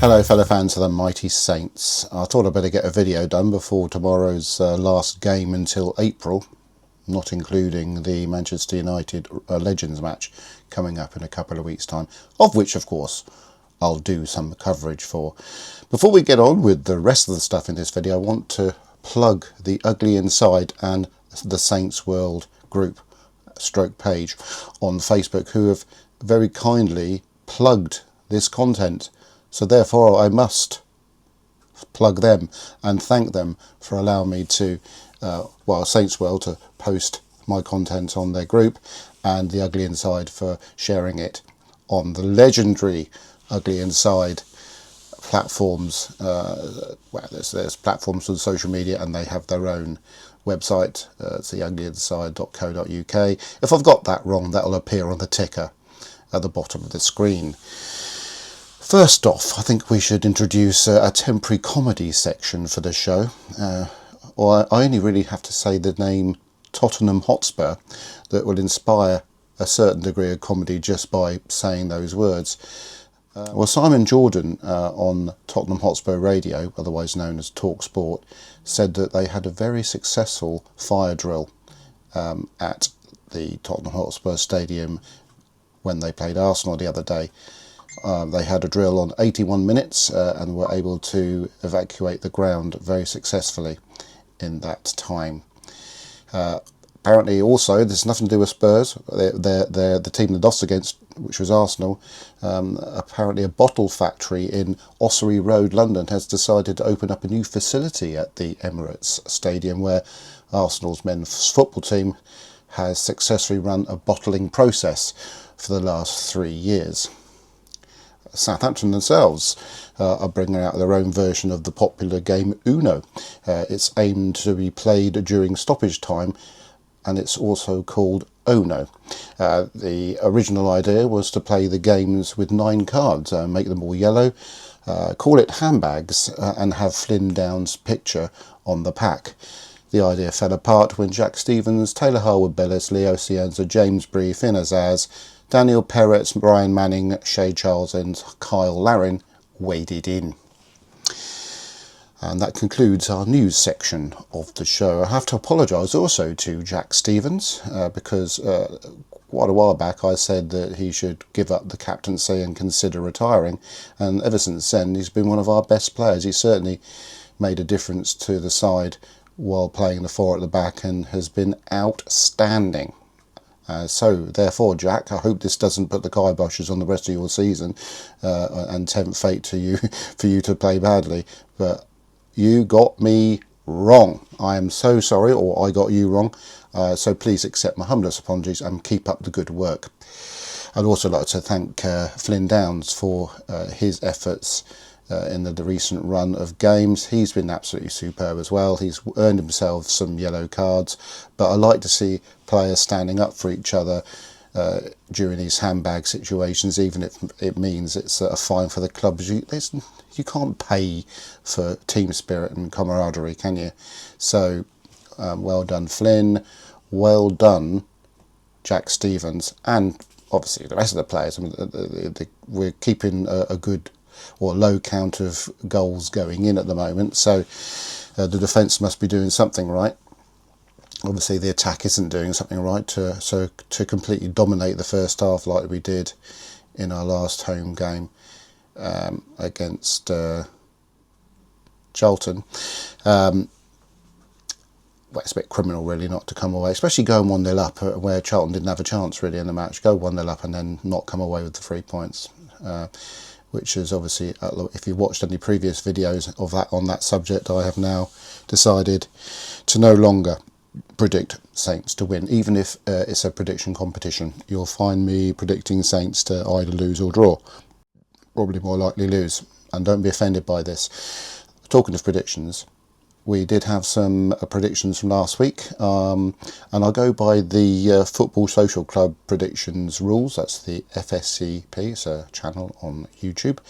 Hello fellow fans of the Mighty Saints. I thought I'd better get a video done before tomorrow's last game until April, not including the Manchester United Legends match coming up in a couple of weeks' time, of which of course I'll do some coverage for. Before we get on with the rest of the stuff in this video, I want to plug the Ugly Inside and the Saints World group stroke page on Facebook, who have very kindly plugged this content. So therefore I must plug them and thank them for allowing me to, Saints World, to post my content on their group, and the Ugly Inside for sharing it on the legendary Ugly Inside platforms. There's platforms on social media, and they have their own website. It's theuglyInside.co.uk. If I've got that wrong, that'll appear on the ticker at the bottom of the screen. First off, I think we should introduce a temporary comedy section for the show. I only really have to say the name Tottenham Hotspur that will inspire a certain degree of comedy just by saying those words. Simon Jordan on Tottenham Hotspur Radio, otherwise known as Talk Sport, said that they had a very successful fire drill at the Tottenham Hotspur Stadium when they played Arsenal the other day. They had a drill on 81 minutes and were able to evacuate the ground very successfully in that time. Apparently also, there's nothing to do with Spurs. They're the team they lost against, which was Arsenal. Apparently a bottle factory in Ossery Road, London, has decided to open up a new facility at the Emirates Stadium, where Arsenal's men's football team has successfully run a bottling process for the last 3 years. Southampton themselves are bringing out their own version of the popular game Uno. It's aimed to be played during stoppage time, and it's also called Ono. The original idea was to play the games with 9 cards, make them all yellow, call it handbags, and have Flynn Down's picture on the pack. The idea fell apart when Jack Stevens, Taylor Harwood-Bellis, Leo Cienza, James Bree, Finn Azaz, Daniel Peretz, Brian Manning, Shay Charles and Kyle Larin waded in. And that concludes our news section of the show. I have to apologise also to Jack Stevens because quite a while back I said that he should give up the captaincy and consider retiring, and ever since then he's been one of our best players. He's certainly made a difference to the side while playing the 4 at the back and has been outstanding. So therefore, Jack, I hope this doesn't put the kiboshes on the rest of your season and tempt fate to you for you to play badly. But you got me wrong. I am so sorry, or I got you wrong. So please accept my humblest apologies and keep up the good work. I'd also like to thank Flynn Downs for his efforts in the recent run of games. He's been absolutely superb as well. He's earned himself some yellow cards, but I like to see players standing up for each other during these handbag situations, even if it means it's a fine for the clubs. You can't pay for team spirit and camaraderie, can you? So well done Flynn, well done Jack Stevens, and obviously the rest of the players. I mean, we're keeping a good or low count of goals going in at the moment, so the defence must be doing something right. Obviously the attack isn't doing something right to completely dominate the first half like we did in our last home game against Charlton. It's a bit criminal really not to come away, especially going 1-0 up where Charlton didn't have a chance really in the match. Go 1-0 up and then not come away with the 3 points. Which is obviously, if you watched any previous videos of that on that subject, I have now decided to no longer predict Saints to win, even if it's a prediction competition. You'll find me predicting Saints to either lose or draw. Probably more likely lose, and don't be offended by this. Talking of predictions, we did have some predictions from last week, and I'll go by the Football Social Club predictions rules. That's the FSCP, it's a channel on YouTube.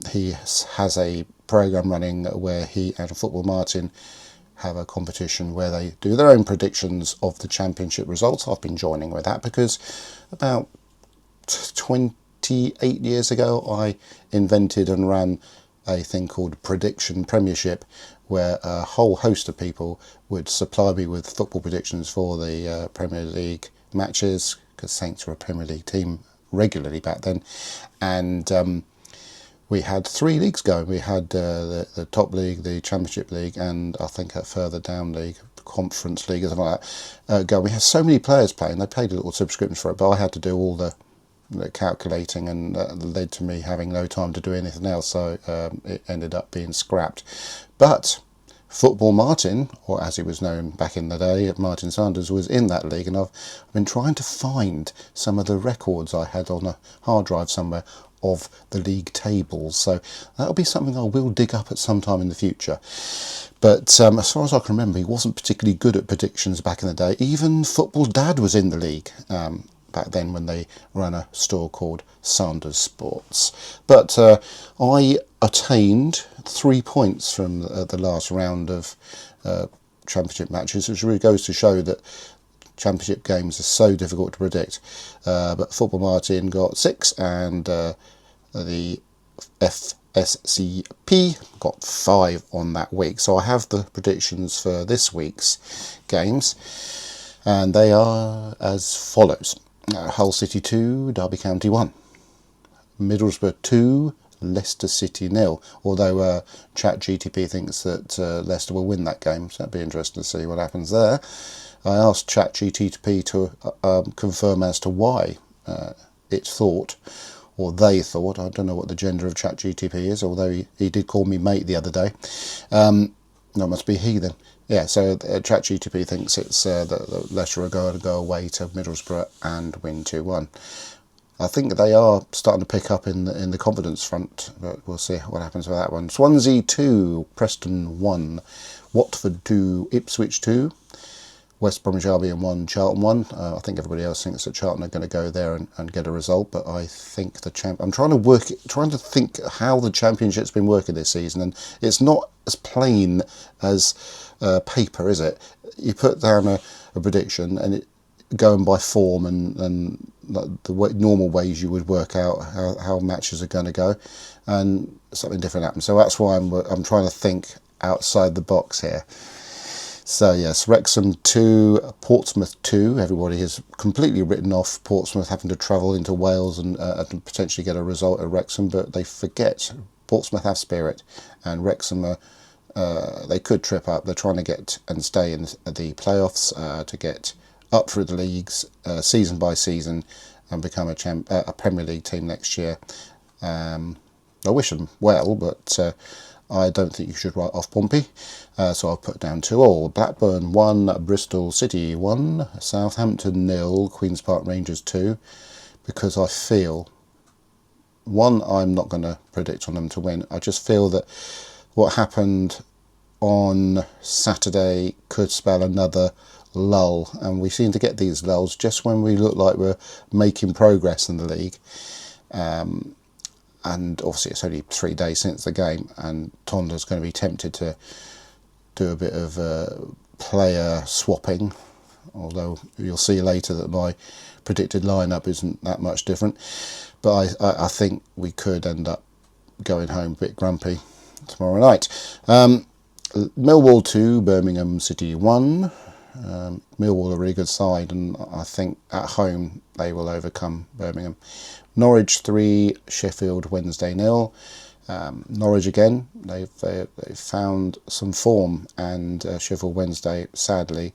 He has a programme running where he and Football Martin have a competition where they do their own predictions of the championship results. I've been joining with that because about 20 28 years ago, I invented and ran a thing called Prediction Premiership, where a whole host of people would supply me with football predictions for the Premier League matches, because Saints were a Premier League team regularly back then. And we had 3 leagues going. We had the top league, the Championship League, and I think a further down league, the Conference League or something like that, going. We had so many players playing. They paid a little subscription for it, but I had to do all the calculating, and that led to me having no time to do anything else, so it ended up being scrapped. But Football Martin, or as he was known back in the day, Martin Sanders, was in that league, and I've been trying to find some of the records I had on a hard drive somewhere of the league tables, so that'll be something I will dig up at some time in the future. But as far as I can remember, he wasn't particularly good at predictions back in the day. Even Football Dad was in the league back then, when they ran a store called Sanders Sports. But I attained 3 points from the last round of championship matches, which really goes to show that championship games are so difficult to predict. But Football Martin got 6, and the FSCP got 5 on that week. So I have the predictions for this week's games, and they are as follows. Hull City 2, Derby County 1. Middlesbrough 2, Leicester City 0. Although ChatGTP thinks that Leicester will win that game, so that'd be interesting to see what happens there. I asked ChatGTP to confirm as to why it thought, or they thought, I don't know what the gender of ChatGTP is, although he did call me mate the other day. No, it must be he then. Yeah, so ChatGTP thinks it's that Leicester are going to go away to Middlesbrough and win 2-1. I think they are starting to pick up in the confidence front, but we'll see what happens with that one. Swansea 2, Preston 1, Watford 2, Ipswich 2, West Bromwich Albion 1, Charlton 1. I think everybody else thinks that Charlton are going to go there and get a result, but I think I'm trying to think how the Championship's been working this season, and it's not as plain as paper, is it? You put down a prediction, and it going by form and the normal ways you would work out how matches are going to go, and something different happens. So that's why I'm trying to think outside the box here. So yes, Wrexham 2, Portsmouth 2. Everybody has completely written off Portsmouth having to travel into Wales and potentially get a result at Wrexham, but they forget Portsmouth have spirit, and Wrexham they could trip up. They're trying to get and stay in the playoffs to get up through the leagues season by season and become a Premier League team next year. I wish them well, but I don't think you should write off Pompey, so I'll put down 2-2. Blackburn 1, Bristol City 1, Southampton 0, Queen's Park Rangers 2, because I feel, one, I'm not going to predict on them to win. I just feel that what happened on Saturday could spell another lull, and we seem to get these lulls just when we look like we're making progress in the league. And obviously it's only 3 days since the game, and Tonda's going to be tempted to do a bit of player swapping, although you'll see later that my predicted lineup isn't that much different. But I think we could end up going home a bit grumpy tomorrow night. Millwall 2, Birmingham City 1. Millwall are a really good side, and I think at home they will overcome Birmingham. Norwich 3, Sheffield Wednesday 0. Norwich again, they've found some form, and Sheffield Wednesday, sadly,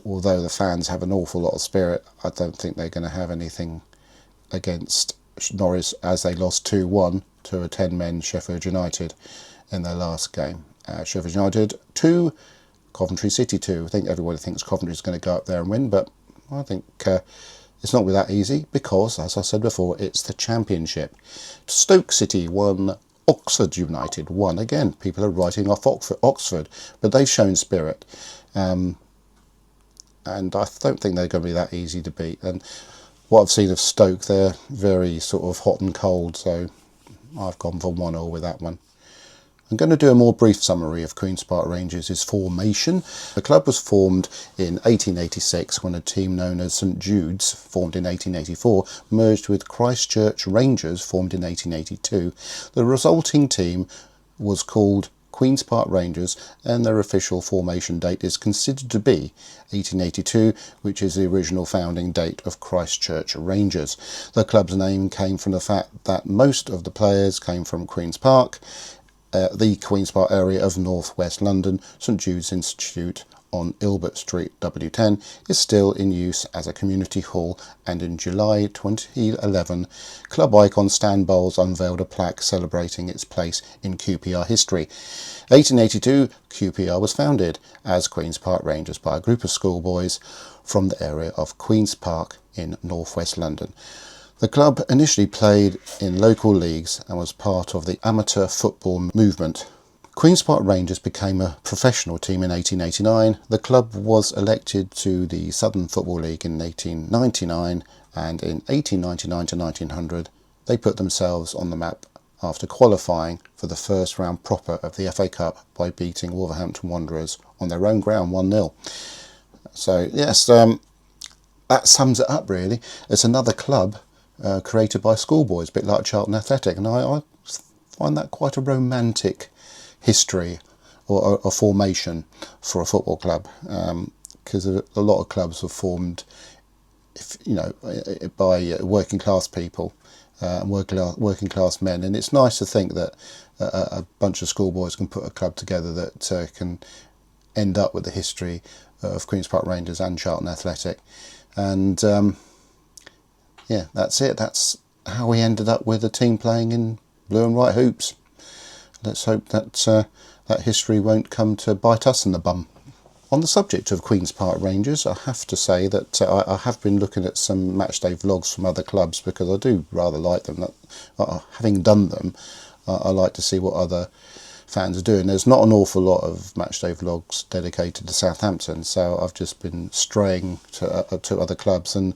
although the fans have an awful lot of spirit, I don't think they're going to have anything against Norwich, as they lost 2-1 to a 10-men Sheffield United in their last game. Sheffield United 2, Coventry City 2. I think everybody thinks Coventry is going to go up there and win, but I think it's not that easy, because, as I said before, it's the Championship. Stoke City 1, Oxford United 1. Again, people are writing off Oxford, but they've shown spirit. And I don't think they're going to be that easy to beat. And what I've seen of Stoke, they're very sort of hot and cold, so I've gone for 1-1 with that one. I'm going to do a more brief summary of Queen's Park Rangers' formation. The club was formed in 1886 when a team known as St Jude's, formed in 1884, merged with Christchurch Rangers, formed in 1882. The resulting team was called Queen's Park Rangers, and their official formation date is considered to be 1882, which is the original founding date of Christchurch Rangers. The club's name came from the fact that most of the players came from Queen's Park, the Queen's Park area of northwest London. St Jude's Institute on Ilbert Street, W10, is still in use as a community hall, and in July 2011, club icon Stan Bowles unveiled a plaque celebrating its place in QPR history. 1882, QPR was founded as Queen's Park Rangers by a group of schoolboys from the area of Queen's Park in northwest London. The club initially played in local leagues and was part of the amateur football movement. Queen's Park Rangers became a professional team in 1889. The club was elected to the Southern Football League in 1899, and in 1899 to 1900 they put themselves on the map after qualifying for the first round proper of the FA Cup by beating Wolverhampton Wanderers on their own ground 1-0. So yes, that sums it up really. It's another club created by schoolboys, a bit like Charlton Athletic, and I find that quite a romantic history or a formation for a football club, because a lot of clubs were formed, by working class people, working class men, and it's nice to think that a bunch of schoolboys can put a club together that can end up with the history of Queen's Park Rangers and Charlton Athletic. And yeah, that's it. That's how we ended up with a team playing in blue and white hoops. Let's hope that that history won't come to bite us in the bum. On the subject of Queen's Park Rangers, I have to say that I have been looking at some matchday vlogs from other clubs, because I do rather like them. Having done them, I like to see what other fans are doing. There's not an awful lot of matchday vlogs dedicated to Southampton, so I've just been straying to other clubs, and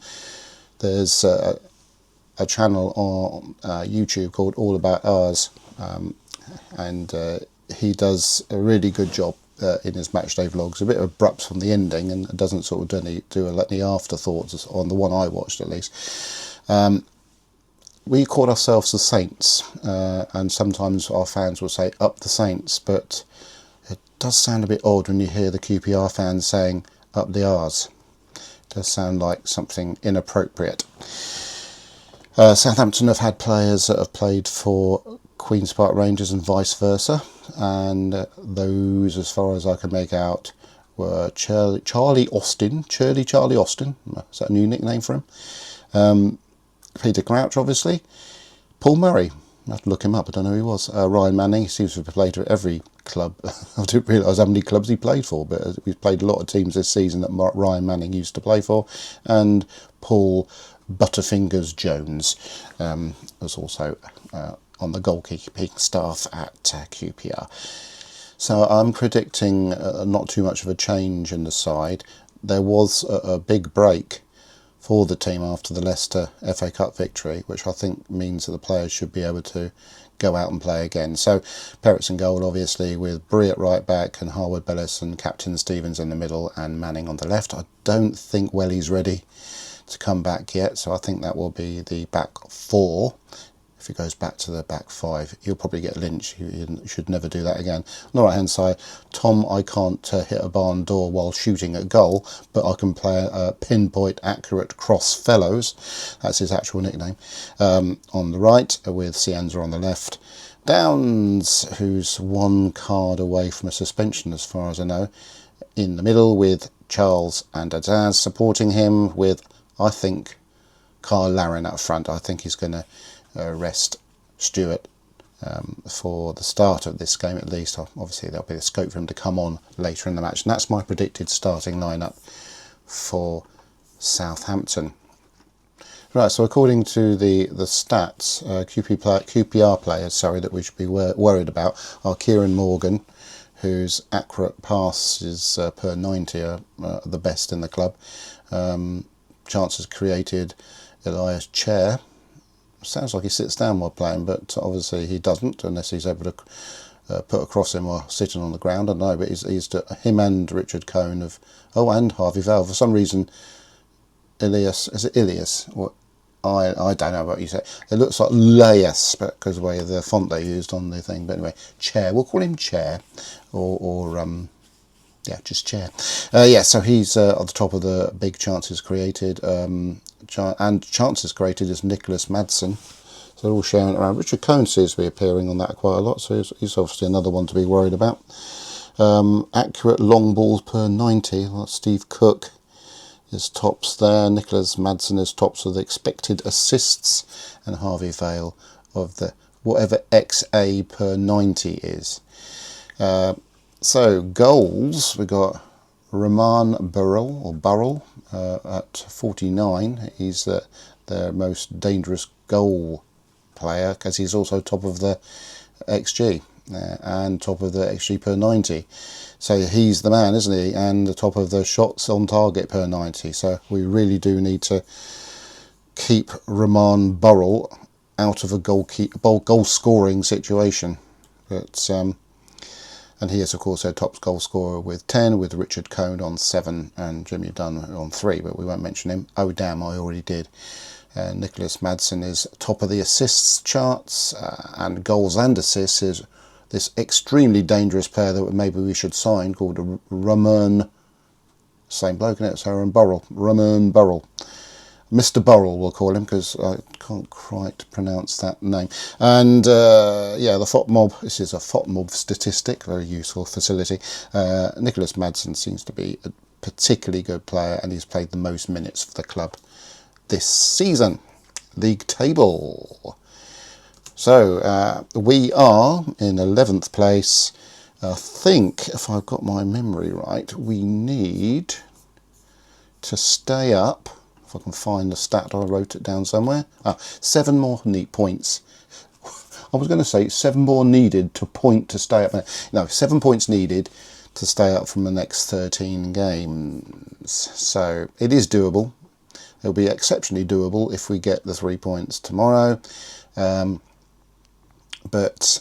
there's a channel on YouTube called All About Ours, and he does a really good job in his matchday vlogs. A bit abrupt from the ending, and doesn't sort of do any afterthoughts on the one I watched, at least. We call ourselves the Saints, and sometimes our fans will say up the Saints, but it does sound a bit odd when you hear the QPR fans saying up the R's. It does sound like something inappropriate. Southampton have had players that have played for Queen's Park Rangers and vice versa, and those, as far as I can make out, were Charlie Austin. Is that a new nickname for him? Peter Crouch, obviously. Paul Murray, I have to look him up, I don't know who he was. Ryan Manning, he seems to have played for every club. I didn't realise how many clubs he played for, but he's played a lot of teams this season that Ryan Manning used to play for. And Paul Butterfingers Jones was also on the goalkeeping staff at QPR. So I'm predicting not too much of a change in the side. There was a big break for the team after the Leicester FA Cup victory, which I think means that the players should be able to go out and play again. So Perrett's in goal, obviously, with Bree at right back and Harwood Bellis and Captain Stevens in the middle and Manning on the left. I don't think Welly's ready to come back yet, so I think that will be the back four. If he goes back to the back five, he'll probably get lynched. He should never do that again. On the right hand side, Tom, I can't hit a barn door while shooting at goal, but I can play a pinpoint accurate cross fellows. That's his actual nickname. On the right, with Cianza on the left. Downs, who's one card away from a suspension as far as I know, in the middle with Charles and Azaz supporting him, with, I think, Kyle Larin up front. I think he's going to rest Stewart for the start of this game at least. Obviously there'll be a scope for him to come on later in the match, and that's my predicted starting lineup for Southampton. Right, so according to the stats, QPR players that we should be worried about are Kieran Morgan, whose accurate passes per 90 are the best in the club. Chances created, Elias Chair. Sounds like he sits down while playing, but obviously he doesn't, unless he's able to put across him while sitting on the ground. I don't know, but him and Richard Cohn have, and Harvey Vale. For some reason, Ilias, is it Ilias? What? I don't know what you say. It looks like Laius, but because of the way the font they used on the thing. But anyway, Chair. We'll call him Chair, or yeah, just Chair. Yeah, so he's at the top of the big chances created. And chances created is Nicholas Madsen. So they're all sharing it around. Richard Cohn seems to be appearing on that quite a lot, so he's obviously another one to be worried about. Accurate long balls per 90. Well, Steve Cook is tops there. Nicholas Madsen is tops of the expected assists, and Harvey Vale of the whatever XA per 90 is. So goals, we got Roman Burrell at 49. He's their most dangerous goal player because he's also top of the XG and top of the XG per 90. So he's the man, isn't he? And the top of the shots on target per 90. So we really do need to keep Roman Burrell out of a goal scoring situation. But and he is, of course, their top goal scorer with 10, with Richard Cohn on 7 and Jimmy Dunn on 3, but we won't mention him. Oh, damn, I already did. Nicholas Madsen is top of the assists charts, and goals and assists is this extremely dangerous player that maybe we should sign called Roman, same bloke, isn't it? So Roman Burrell. Mr. Burrell, we'll call him, because I can't quite pronounce that name. And yeah, the FOTMob, this is a FOTMob statistic, very useful facility. Nicholas Madsen seems to be a particularly good player, and he's played the most minutes for the club this season. League table. So we are in 11th place. I think, if I've got my memory right, we need to stay up. If I can find the stat, I wrote it down somewhere. 7 more neat points. I was going to say 7 more needed to point to stay up. No, 7 points needed to stay up from the next 13 games. So it is doable. It'll be exceptionally doable if we get the 3 points tomorrow. But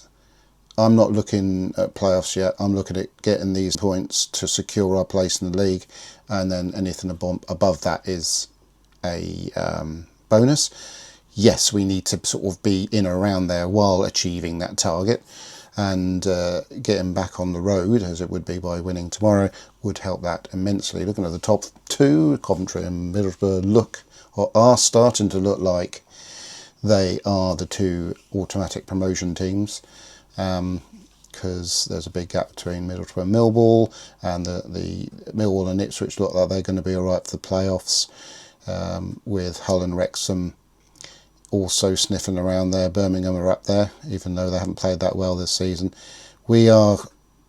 I'm not looking at playoffs yet. I'm looking at getting these points to secure our place in the league. And then anything above that is a bonus. Yes, we need to sort of be in and around there while achieving that target, and getting back on the road, as it would be by winning tomorrow, would help that immensely. Looking at the top 2, Coventry and Middlesbrough are starting to look like they are the 2 automatic promotion teams, because there's a big gap between Middlesbrough and Millwall, and the Millwall and Ipswich look like they're going to be alright for the playoffs. With Hull and Wrexham also sniffing around there. Birmingham are up there, even though they haven't played that well this season. We are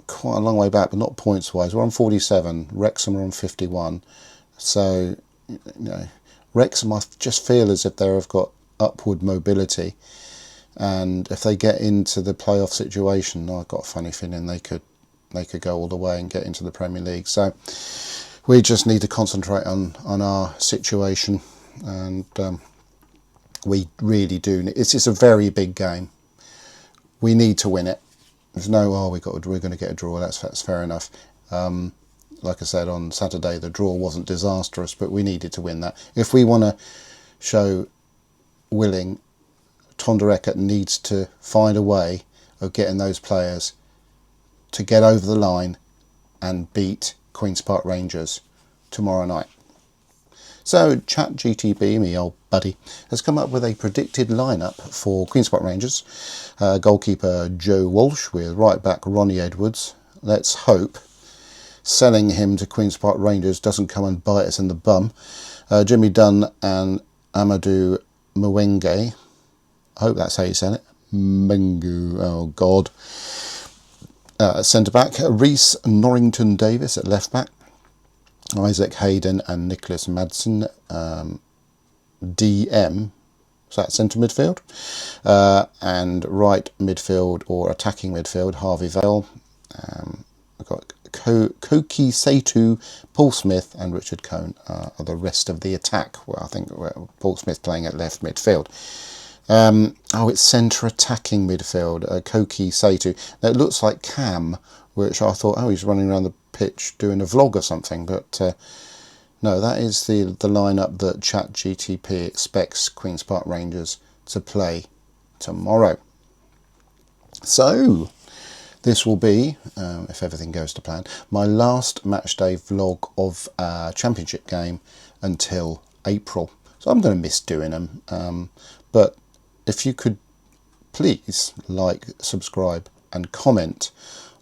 quite a long way back, but not points wise. We're on 47. Wrexham are on 51. So, you know, Wrexham, I just feel as if they've got upward mobility, and if they get into the playoff situation, I've got a funny feeling they could go all the way and get into the Premier League. So we just need to concentrate on our situation, and we really do. It's a very big game. We need to win it. There's no, we're going to get a draw. That's fair enough. Like I said, on Saturday the draw wasn't disastrous, but we needed to win that. If we want to show willing, Tonderecker needs to find a way of getting those players to get over the line and beat Queen's Park Rangers tomorrow night. So ChatGTP, me old buddy, has come up with a predicted lineup for Queen's Park Rangers. Goalkeeper Joe Walsh with right back Ronnie Edwards. Let's hope selling him to Queen's Park Rangers doesn't come and bite us in the bum. Jimmy Dunn and Amadou Mwenge. I hope that's how you say it. Mengu, oh God. Centre back, Reece Norrington Davis at left back, Isaac Hayden and Nicholas Madsen, DM, so that's centre midfield, and right midfield or attacking midfield, Harvey Vale. We've got Koki Satu, Paul Smith and Richard Cohn are the rest of the attack. Well, I think Paul Smith playing at left midfield. Oh, it's centre attacking midfield, Koki Seitu. Now, it looks like Cam, which I thought, oh, he's running around the pitch doing a vlog or something, but no, that is the lineup that ChatGTP expects Queen's Park Rangers to play tomorrow. So, this will be, if everything goes to plan, my last matchday vlog of a Championship game until April. So I'm going to miss doing them, but if you could please like, subscribe and comment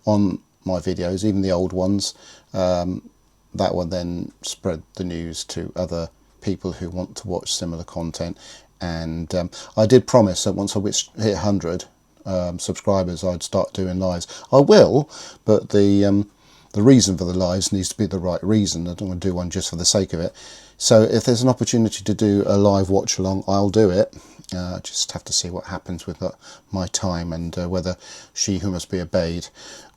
on my videos, even the old ones, that will then spread the news to other people who want to watch similar content. And I did promise that once I hit 100 subscribers I'd start doing lives. I will, but the reason for the lives needs to be the right reason. I don't want to do one just for the sake of it. So if there's an opportunity to do a live watch along, I'll do it. Just have to see what happens with my time, and whether She Who Must Be Obeyed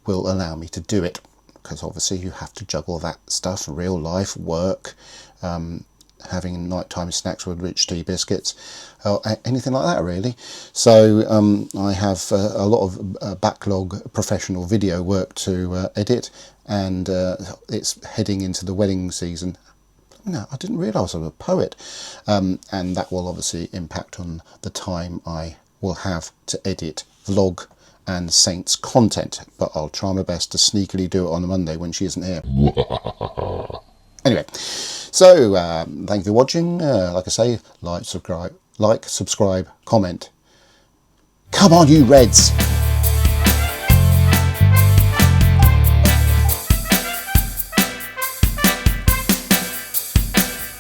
will allow me to do it, because obviously you have to juggle that stuff, real life, work, having nighttime snacks with rich tea biscuits, anything like that really. So I have a lot of backlog professional video work to edit, and it's heading into the wedding season. No, I didn't realise I was a poet, and that will obviously impact on the time I will have to edit vlog and Saints content, but I'll try my best to sneakily do it on a Monday when she isn't here. Anyway, so thank you for watching. Like I say, like, subscribe, comment. Come on, you Reds!